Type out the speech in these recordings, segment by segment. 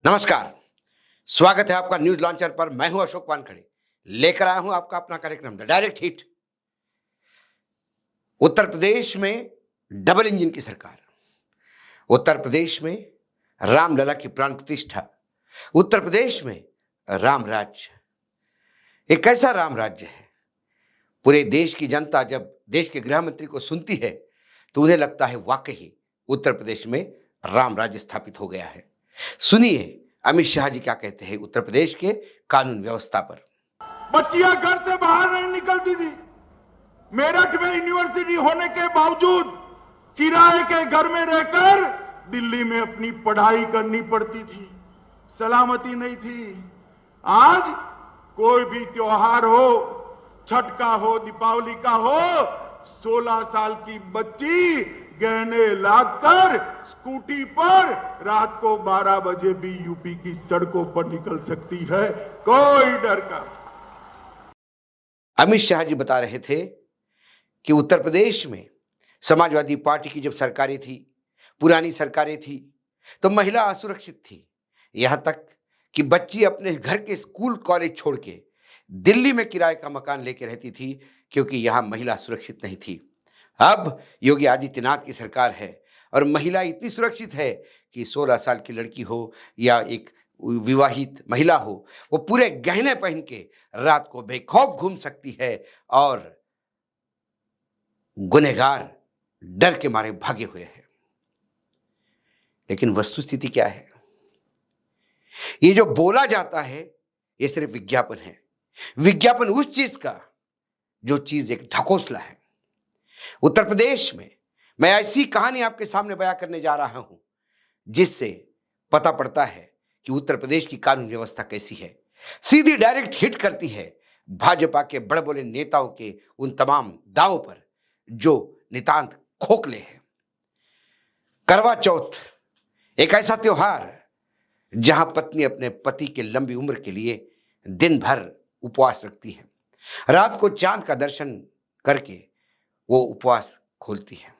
नमस्कार। स्वागत है आपका न्यूज लॉन्चर पर। मैं हूं अशोक वानखड़े, लेकर आया हूं आपका अपना कार्यक्रम the direct hit. Uttar Pradesh में डबल इंजन की सरकार, उत्तर प्रदेश में रामलला की प्राण प्रतिष्ठा, उत्तर प्रदेश में राम राज्य। एक कैसा राम राज्य है? पूरे देश की जनता जब देश के गृह मंत्री को सुनती है तो उन्हें लगता है वाकई उत्तर प्रदेश में राम राज्य स्थापित हो गया है। सुनिए अमित शाह जी क्या कहते हैं उत्तर प्रदेश के कानून व्यवस्था पर। बच्चियां घर से बाहर नहीं निकलती थी। मेरठ में यूनिवर्सिटी होने के बावजूद किराए के घर में रहकर दिल्ली में अपनी पढ़ाई करनी पड़ती थी। सलामती नहीं थी। आज कोई भी त्योहार हो, छठ का हो, दीपावली का हो, 16 साल की बच्ची गहने लादकर स्कूटी पर रात को 12 बजे भी यूपी की सड़कों पर निकल सकती है, कोई डर का। अमित शाह जी बता रहे थे कि उत्तर प्रदेश में समाजवादी पार्टी की जब सरकारें थी, पुरानी सरकारें थी, तो महिला असुरक्षित थी। यहां तक कि बच्ची अपने घर के स्कूल कॉलेज छोड़ के दिल्ली में किराए का मकान लेके रहती थी क्योंकि यहां महिला सुरक्षित नहीं थी। अब योगी आदित्यनाथ की सरकार है और महिला इतनी सुरक्षित है कि 16 साल की लड़की हो या एक विवाहित महिला हो, वो पूरे गहने पहन के रात को बेखौफ घूम सकती है और गुनहगार डर के मारे भागे हुए हैं। लेकिन वस्तुस्थिति क्या है? ये जो बोला जाता है ये सिर्फ विज्ञापन है। विज्ञापन उस चीज का जो चीज एक ढकोसला है। उत्तर प्रदेश में मैं ऐसी कहानी आपके सामने बयां करने जा रहा हूं जिससे पता पड़ता है कि उत्तर प्रदेश की कानून व्यवस्था कैसी है। सीधी डायरेक्ट हिट करती है भाजपा के बड़े बड़े नेताओं के उन तमाम दावों पर जो नितांत खोखले हैं। करवा चौथ एक ऐसा त्योहार जहां पत्नी अपने पति के लंबी उम्र के लिए दिन भर उपवास रखती है। रात को चांद का दर्शन करके वो उपवास खोलती है।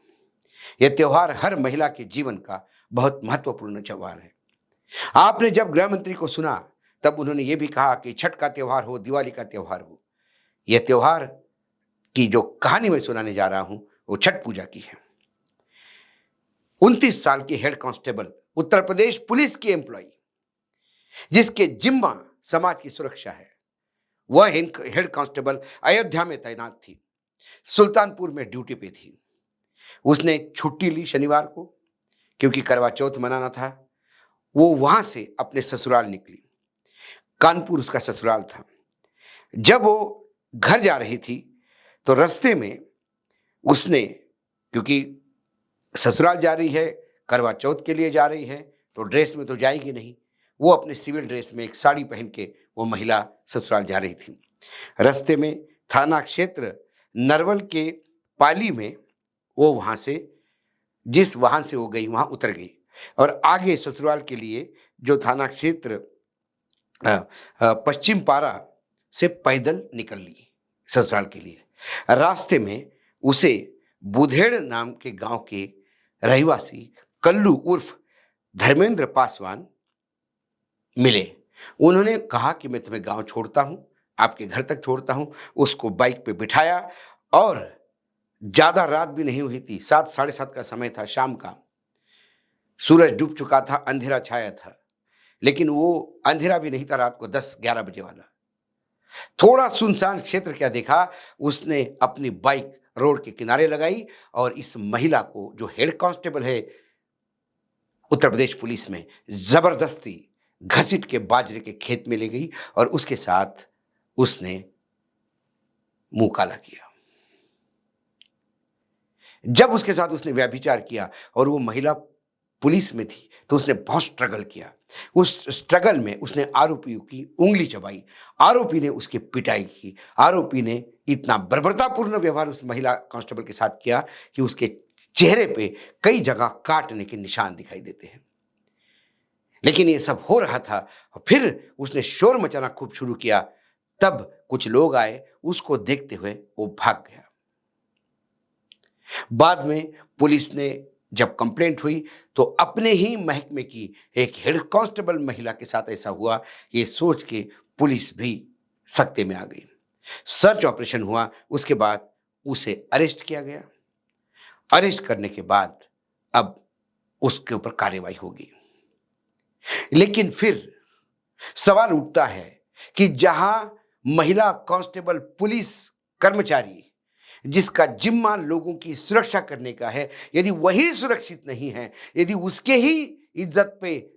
यह त्योहार हर महिला के जीवन का बहुत महत्वपूर्ण त्योहार है। आपने जब गृह मंत्री को सुना तब उन्होंने ये भी कहा कि छठ का त्योहार हो, दिवाली का त्योहार हो, यह त्योहार की जो कहानी मैं सुनाने जा रहा हूं वो छठ पूजा की है। 29 साल की head constable, Uttar Pradesh police की एम्प्लॉय जिसके जिम्मा समाज की सुरक्षा है, वह हेड कांस्टेबल अयोध्या में तैनात थी, सुल्तानपुर में ड्यूटी पे थी। उसने छुट्टी ली शनिवार को क्योंकि करवा चौथ मनाना था। वो वहां से अपने ससुराल निकली। कानपुर उसका ससुराल था। जब वो घर जा रही थी तो रास्ते में उसने, क्योंकि ससुराल जा रही है, करवा चौथ के लिए जा रही है, तो ड्रेस में तो जाएगी नहीं, वो अपने सिविल ड्रेस में एक साड़ी पहन के वो महिला ससुराल जा रही थी। रास्ते में थाना क्षेत्र नरवल के पाली में वो वहां से, जिस वाहन से वो गई वहां उतर गई और आगे ससुराल के लिए जो थाना क्षेत्र पश्चिम पारा से पैदल निकल ली ससुराल के लिए। रास्ते में उसे बुधेड़ नाम के गांव के रहवासी कल्लू उर्फ धर्मेंद्र पासवान मिले। उन्होंने कहा कि मैं तुम्हें गांव छोड़ता हूं, आपके घर तक छोड़ता हूं। उसको बाइक पे बिठाया और ज्यादा रात भी नहीं हुई थी, 7 साढ़े 7 का समय था, शाम का। सूरज डूब चुका था, अंधेरा छाया था, लेकिन वो अंधेरा भी नहीं था रात को 10-11 बजे वाला। थोड़ा सुनसान क्षेत्र क्या देखा, उसने अपनी बाइक रोड के किनारे लगाई और इस महिला को, जो हेड कांस्टेबल है उत्तर प्रदेश पुलिस में, जबरदस्ती घसीट के बाजरे के खेत में ले गई और उसके साथ उसने मुंह काला किया। जब उसके साथ उसने व्यभिचार किया और वो महिला पुलिस में थी तो उसने बहुत स्ट्रगल किया। उस स्ट्रगल में उसने आरोपी की उंगली चबाई, आरोपी ने उसकी पिटाई की, आरोपी ने इतना बर्बरतापूर्ण व्यवहार उस महिला कांस्टेबल के साथ किया कि उसके चेहरे पे कई जगह काटने के निशान दिखाई देते हैं। लेकिन ये सब हो रहा था और फिर उसने शोर मचाना खूब शुरू किया। तब कुछ लोग आए, उसको देखते हुए वो भाग गया। बाद में पुलिस ने जब कंप्लेंट हुई तो अपने ही महकमे की एक हेड कांस्टेबल महिला के साथ ऐसा हुआ, ये सोच के पुलिस भी सकते में आ गई। सर्च ऑपरेशन हुआ, उसके बाद उसे अरेस्ट किया गया। अरेस्ट करने के बाद अब उसके ऊपर कार्रवाई होगी। लेकिन फिर सवाल उठता है कि जहां महिला कांस्टेबल पुलिस कर्मचारी जिसका जिम्मा लोगों की सुरक्षा करने का है, यदि वही सुरक्षित नहीं है, यदि उसके ही इज्जत पे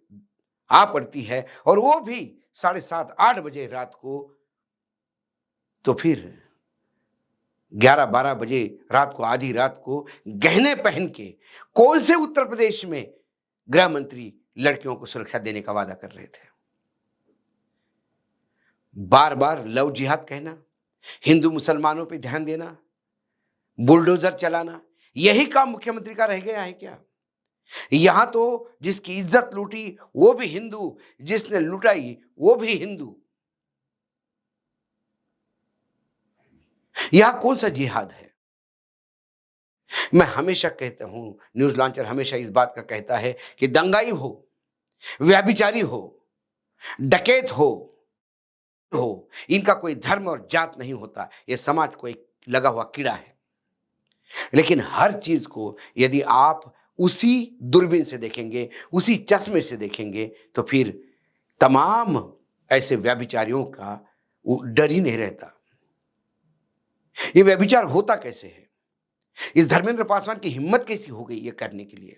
आ पड़ती है और वो भी 7:30-8 बजे रात को, तो फिर 11-12 बजे रात को, आधी रात को गहने पहन के कौन से उत्तर प्रदेश में गृह मंत्री लड़कियों को सुरक्षा देने का वादा कर रहे थे? बार बार लव जिहाद कहना, हिंदू मुसलमानों पे ध्यान देना, बुलडोजर चलाना, यही काम मुख्यमंत्री का रह गया है क्या? यहां तो जिसकी इज्जत लूटी वो भी हिंदू, जिसने लुटाई वो भी हिंदू। यहां कौन सा जिहाद है? मैं हमेशा कहता हूं, न्यूज लॉन्चर हमेशा इस बात का कहता है कि दंगाई हो, व्यभिचारी हो, डकैत हो, इनका कोई धर्म और जात नहीं होता। यह समाज को एक लगा हुआ कीड़ा है। लेकिन हर चीज को यदि आप उसी दूरबीन से देखेंगे, उसी चश्मे से देखेंगे, तो फिर तमाम ऐसे व्यभिचारियों का डर ही नहीं रहता। ये व्यभिचार होता कैसे है? इस धर्मेंद्र पासवान की हिम्मत कैसी हो गई ये करने के लिए?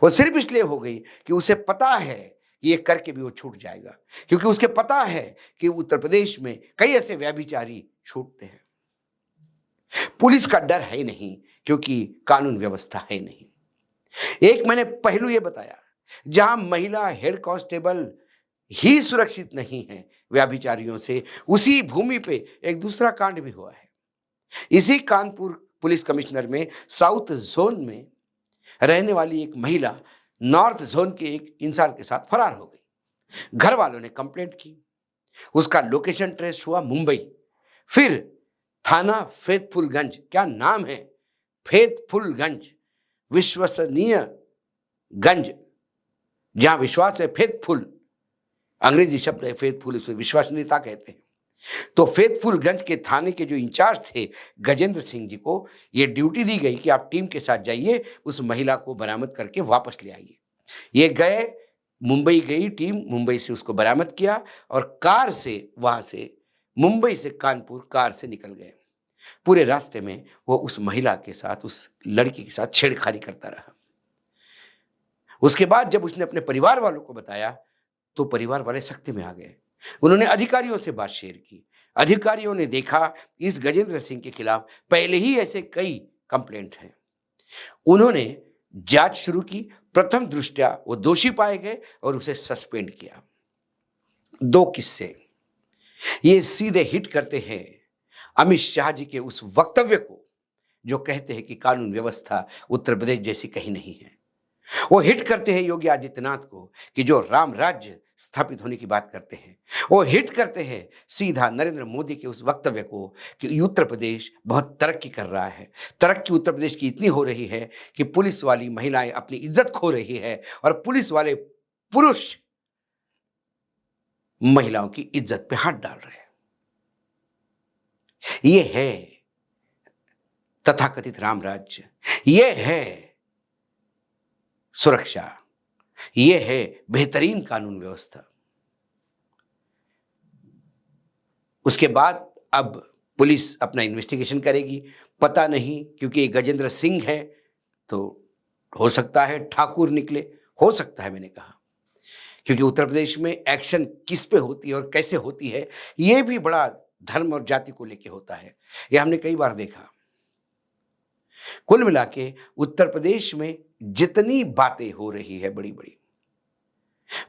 वो सिर्फ इसलिए हो गई कि उसे पता है कि ये करके भी वो छूट जाएगा, क्योंकि उसके पता है कि उत्तर प्रदेश में कई ऐसे व्यभिचारी छूटते हैं। पुलिस का डर है नहीं, क्योंकि कानून व्यवस्था है नहीं। एक मैंने पहलू ये बताया, जहां महिला हेड कांस्टेबल ही सुरक्षित नहीं है व्यभिचारियों से, उसी भूमि पे एक दूसरा कांड भी हुआ है। इसी कानपुर पुलिस कमिश्नर में साउथ जोन में रहने वाली एक महिला नॉर्थ जोन के एक इंसान के साथ फरार हो गई। घर वालों ने कंप्लेंट की, उसका लोकेशन ट्रेस हुआ मुंबई, फिर थाना फैतफुलगंज, क्या नाम है, फैतफुलगंज, विश्वसनीय गंज, जहां विश्वास है, फेथफुल अंग्रेजी शब्द है, फेथफुल उसे विश्वसनीयता कहते हैं। तो फेथफुलगंज के थाने के जो इंचार्ज थे गजेंद्र सिंह जी को यह ड्यूटी दी गई कि आप टीम के साथ जाइए, उस महिला को बरामद करके वापस ले आइए। ये गए, मुंबई गई टीम, मुंबई से उसको बरामद किया और कार से, वहां से मुंबई से कानपुर कार से निकल गए। पूरे रास्ते में वो उस महिला के साथ, उस लड़की के साथ छेड़खानी करता रहा। उसके बाद जब उसने अपने परिवार वालों को बताया तो परिवार वाले सख्ती में आ गए। उन्होंने अधिकारियों से बात शेयर की। अधिकारियों ने देखा इस गजेंद्र सिंह के खिलाफ पहले ही ऐसे कई कंप्लेंट हैं। उन्होंने जांच शुरू की। प्रथम दृष्टया वो दोषी पाए गए और उसे सस्पेंड किया। 2 किस्से ये सीधे हिट करते हैं अमित शाह जी के उस वक्तव्य को जो कहते हैं कि कानून व्यवस्था उत्तर प्रदेश जैसी कहीं नहीं है। वो हिट करते हैं योगी आदित्यनाथ को कि जो राम राज्य स्थापित होने की बात करते हैं। वो हिट करते हैं सीधा नरेंद्र मोदी के उस वक्तव्य को कि उत्तर प्रदेश बहुत तरक्की कर रहा है। तरक्की उत्तर प्रदेश की इतनी हो रही है कि पुलिस वाली महिलाएं अपनी इज्जत खो रही है और पुलिस वाले पुरुष महिलाओं की इज्जत पे हाथ डाल रहे हैं। ये है तथाकथित राम राज्य, ये है सुरक्षा, ये है बेहतरीन कानून व्यवस्था। उसके बाद अब पुलिस अपना इन्वेस्टिगेशन करेगी। पता नहीं, क्योंकि ये गजेंद्र सिंह है तो हो सकता है ठाकुर निकले, हो सकता है, मैंने कहा, क्योंकि उत्तर प्रदेश में एक्शन किस पे होती है और कैसे होती है ये भी बड़ा धर्म और जाति को लेके होता है। यह हमने कई बार देखा। कुल मिला के उत्तर प्रदेश में जितनी बातें हो रही है बड़ी बड़ी,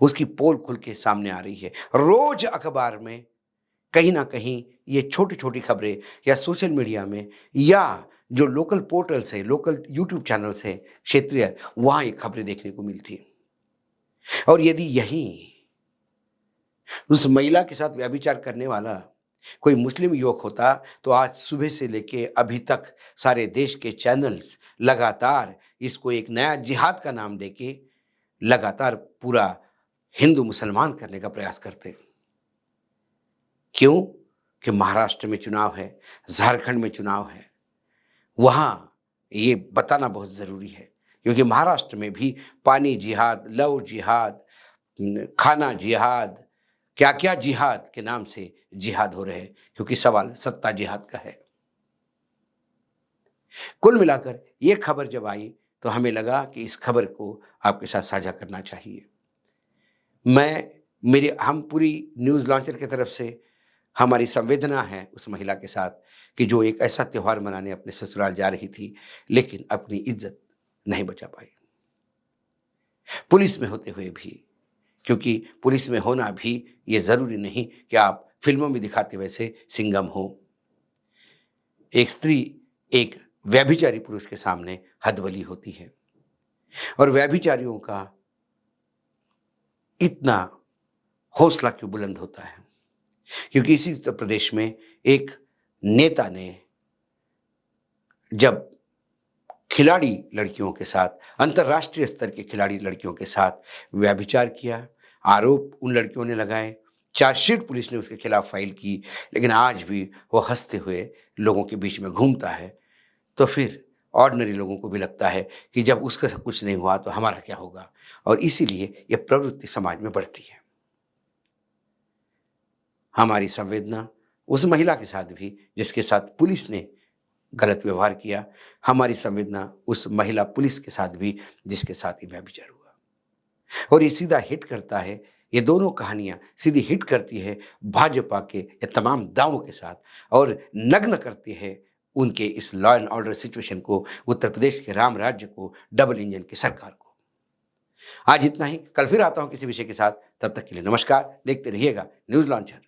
उसकी पोल खुल के सामने आ रही है। रोज अखबार में कहीं ना कहीं ये छोटी छोटी खबरें या सोशल मीडिया में या जो लोकल पोर्टल्स है, लोकल यूट्यूब चैनल्स है क्षेत्रीय, वहां ये खबरें देखने को मिलती। और यदि यही उस महिला के साथ व्यभिचार करने वाला कोई मुस्लिम युवक होता तो आज सुबह से लेके अभी तक सारे देश के चैनल्स लगातार इसको एक नया जिहाद का नाम देके लगातार पूरा हिंदू मुसलमान करने का प्रयास करते हैं। क्यों? कि महाराष्ट्र में चुनाव है, झारखंड में चुनाव है। वहां ये बताना बहुत जरूरी है, क्योंकि महाराष्ट्र में भी पानी जिहाद, लव जिहाद, खाना जिहाद, क्या क्या जिहाद के नाम से जिहाद हो रहे हैं, क्योंकि सवाल सत्ता जिहाद का है। कुल मिलाकर ये खबर जब आई तो हमें लगा कि इस खबर को आपके साथ साझा करना चाहिए। हम पूरी न्यूज़ लॉन्चर की तरफ से हमारी संवेदना है उस महिला के साथ कि जो एक ऐसा त्योहार मनाने अपने ससुराल जा रही थी, लेकिन अपनी इज्जत नहीं बचा पाई। पुलिस में होते हुए भी, क्योंकि पुलिस में होना भी ये ज़रूरी नहीं कि आप फिल्मों में दिखाते वैसे सिंघम हो। एक स्त्री एक व्यभिचारी पुरुष के सामने हथबली होती है, और व्यभिचारियों का इतना हौसला क्यों बुलंद होता है? क्योंकि इसी उत्तर प्रदेश में एक नेता ने जब खिलाड़ी लड़कियों के साथ, अंतर्राष्ट्रीय स्तर के खिलाड़ी लड़कियों के साथ व्यभिचार किया, आरोप उन लड़कियों ने लगाए, चार्जशीट पुलिस ने उसके खिलाफ फाइल की, लेकिन आज भी वो हंसते हुए लोगों के बीच में घूमता है। तो फिर ऑर्डिनरी लोगों को भी लगता है कि जब उसका कुछ नहीं हुआ तो हमारा क्या होगा, और इसीलिए यह प्रवृत्ति समाज में बढ़ती है। हमारी संवेदना उस महिला के साथ भी जिसके साथ पुलिस ने गलत व्यवहार किया, हमारी संवेदना उस महिला पुलिस के साथ भी जिसके साथ ही व्यभिचार हुआ। और ये सीधा हिट करता है, ये दोनों कहानियां सीधी हिट करती है भाजपा के ये तमाम दावों के साथ, और नग्न करती है उनके इस लॉ एंड ऑर्डर सिचुएशन को, उत्तर प्रदेश के राम राज्य को, डबल इंजन की सरकार को। आज इतना ही, कल फिर आता हूं किसी विषय के साथ। तब तक के लिए नमस्कार। देखते रहिएगा न्यूज़ लॉन्चर।